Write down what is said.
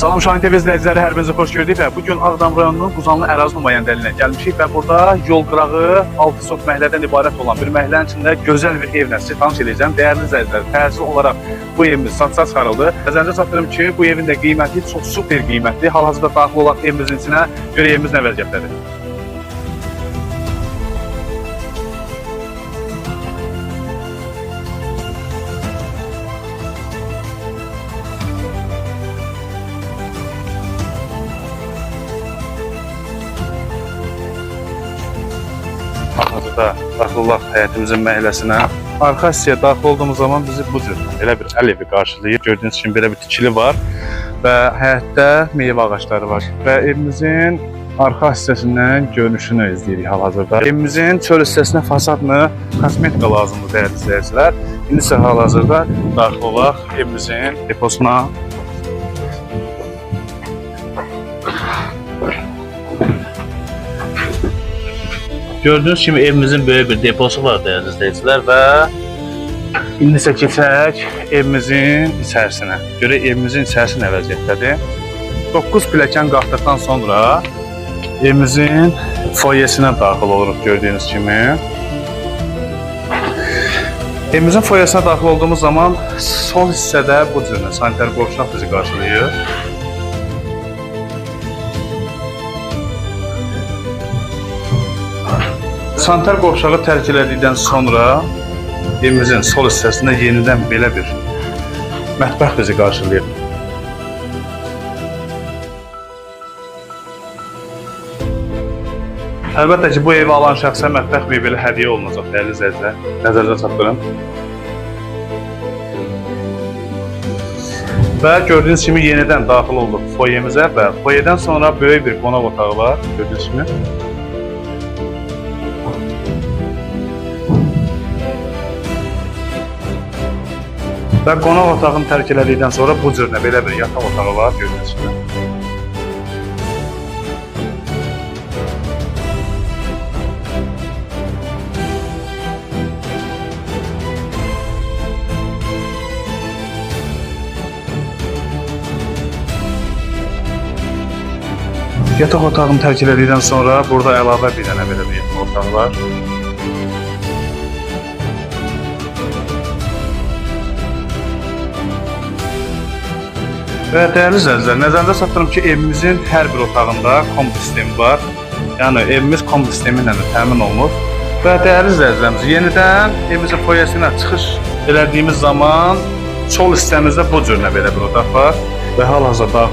Salam Şahin TV izləyiciləri, hər birinizi xoş gördük və bugün Ağdam rayonunun Quzanlı ərazi nümayəndəliyinə gəlmişik və burada yol qırağı 6 çox məhəllədən ibarət olan bir məhəllənin içində gözəl bir evlə sizi tanış edəcəm. Dəyərli izləyicilər, təcil olaraq bu evimiz satışa çıxarıldı. Nəzərinizə çatdırım ki, bu evin də qiyməti çox super qiymətli. Hal-hazırda daxil olaq evimizin içinə görə evimiz nə vəziyyətdədir. Hazırda daxil olaq həyətimizin məhəlləsinə. Arxa hissəyə daxil olduğumuz zaman bizi bu cür belə bir əl evi qarşılayır. Gördüyünüz kimi belə bir tikili var və həyətdə meyvə ağacları var. Və evimizin arxa hissəsindən görünüşünü izləyirik hal-hazırda. Evimizin çöl hissəsinə fasadını kosmetika lazımdır dəyərli izləyicilər. İndi isə hal-hazırda daxil olaq evimizin deposuna. Gördüğünüz kimi evimizin böyük bir deposu var değerli izleyiciler və indi isə keçək evimizin içərisinə. Görə evimizin içərisi nə vəziyyətdədir. 9 pilləkən qalxdıqdan sonra evimizin foyesinə daxil oluruq gördüyünüz kimi. Evimizin foyesinə daxil olduğumuz zaman sol hissədə bu cür sanitar qovşaq bizi qarşılayır. Sanitar qovşağı tərk elədikdən sonra evimizin sol hissəsində yenidən belə bir mətbəx bizi qarşılayır. Əlbəttə ki, bu evi alan şəxsə mətbəx mebeli hədiyyə olunacaq dəyərli izləyicilər. Nəzərinizə çatdırın. Və gördüyünüz kimi yenidən daxil olduq foyemizə və foyeden sonra böyük bir qonaq otağı var gördüyünüz kimi. Və qonaq otağını tərk elədikdən sonra bu cür belə bir yataq otağı var gördüyünüz kimi. Yataq otağını tərk elədikdən sonra burada əlavə bir dənə belə bir yataq otağı var. Və dəyərli izləyicilər, nəzərinizə çatdırım ki, evimizin hər bir otağında kombi sistemi var. Yəni evimiz kombi sistemi ilə təmin olunur. Və dəyərli izləyicilərimiz, yenidən evimizin foyesinə çıxış elədiyimiz zaman sol hissəmizdə bu cür belə bir otaq var. Və hal-hazırda daxil